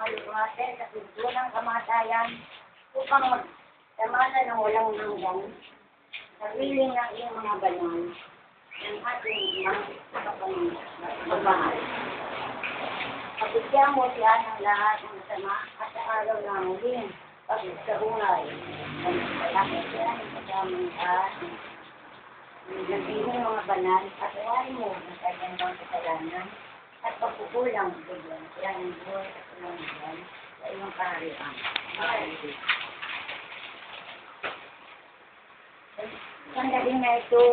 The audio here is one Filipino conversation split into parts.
maluwate sa pinto ng kamatayan upang magtamasa ng walang hanggan sa piling ng iyong mga banal ng ating magmahal. Pagkikyan mo siya ng lahat ng masama at sa araw ng muling pagkakahungay. Pagkakit siya ng kasamang taas ng iyong mga banal at uwain mo ng kanyang mga kasalanan at pagkukulang bigyan siya ng Diyos at pinangyayari sa iyong kaharian. Sandali na ito,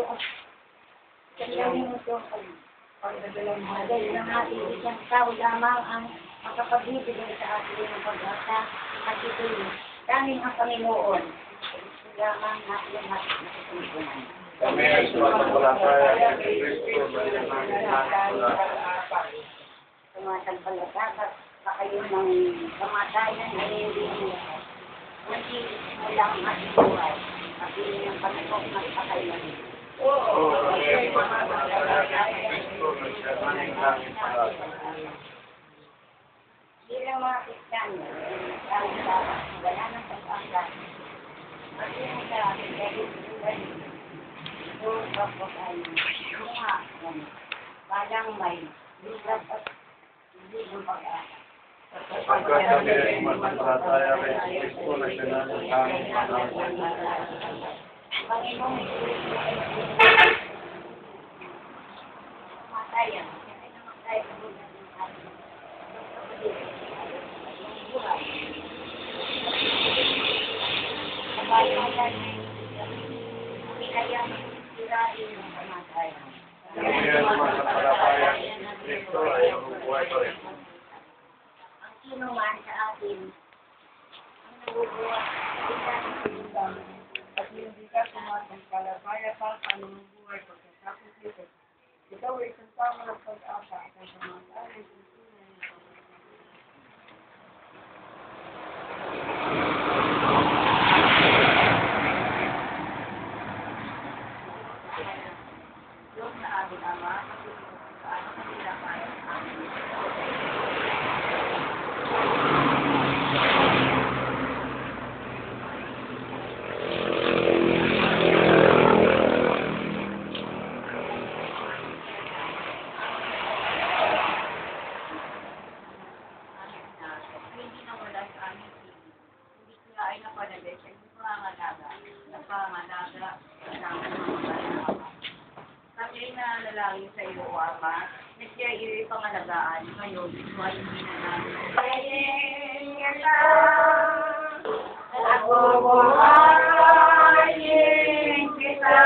pagdadalamhagal ng ating isang tao lamang ang makapagbibigay sa ating ng pag-asa at ito'y tanging ang Panginoon. Ito lamang na iyong ating natutunan. Kami ay sumasampalataya kay Kristo na nananampalataya. Sumasampalataya pa kayo ng kamatayan na hindi walang ating buhay. Pagpili ng Panginoon at pakailan. Oo, kami ay sumasampalataya kay Kristo na siya nananampalataya. Bilang mga Kristiyano, ang wala ng pag-asa. Pagpili sa ating dahil yung kapag mga parang may lugat at hindi ng pag-asa. Sapagkat kami ay sumasampalataya kay Kristo na siya nananampalataya. Panginoon, matayan. Kaya sirain ng kamatayan. Kami ay sumasampalataya kay Kristo ay bubuhay pa rin. Ang sino man sa atin ang nabubuhat sa isang at hindi ka sumasampalataya pa sa anumang buhay pagkatapos nito. Ikaw ay isang tama ng pag-asa at ang kamatayan ay susunod ng Diyos na aming Ama, matutulong sa ating kailangan. Hindi na wala sa aming piling. Hindi sila ay napanagay sa iyong pangangalaga ng mga kami ay nanalangin sa iyo, Ama, na siya ay pangalagaan ngayon, buhay hindi na namin. Kayin ka, bubuhayin kita,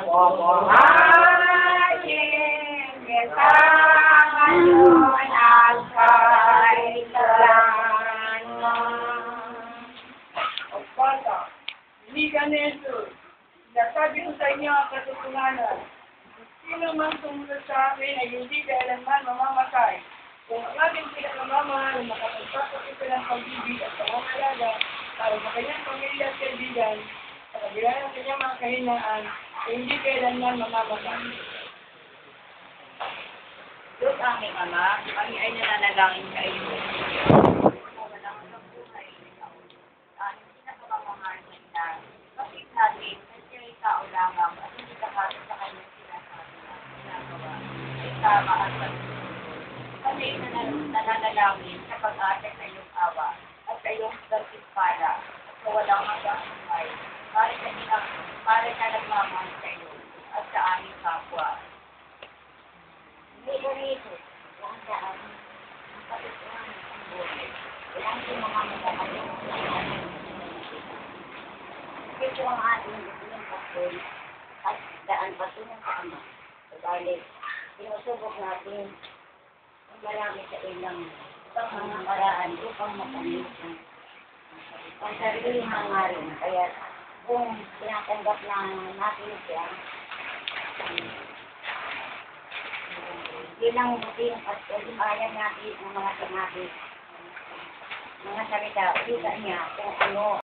bubuhayin kita, ngayon at kailanman. O Pata, hindi ka nito. Nasabi ko sa inyo ang katotohanan. Sino man sumunod sa akin ay hindi kailanman mamamatay. Kung ang ating pinakamamahal ay makapagpapag ito ng pag-ibig at pangangalaga para sa kanyang pamilya at kaibigan, sa kabila ng kanyang mga kahinaan, ay hindi kailanman mamamatay. Diyos aming Ama, kami ay nananalangin sa iyo. Walang buhay ikaw. Aming pinakamamahal na ina. Bakit natin na siya ay tao lamang at hindi kapatid sa kanyang sinasabi na ginagawa ay tama at patuloy. Kami ay nananalangin sa pag-asa sa iyong awa at sa iyong gantimpala at sa walang hanggang buhay. Para ka nagmamahal sa iyo at sa aming kapwa. Hindi ko rito, lang sa amin, ang kapituan ng buhay. Walang sumamamagay ito ang ating gustulang pagkul at daan patunang sa Ama. Sabalik, sinusubok natin ang marami sa ilang mga paraan upang makamit ang sariling hangarin. Kaya kung tinatanggap na natin siya, bilang buting at kalimayan natin ng mga sinabi, mga salita, ulita niya kung ano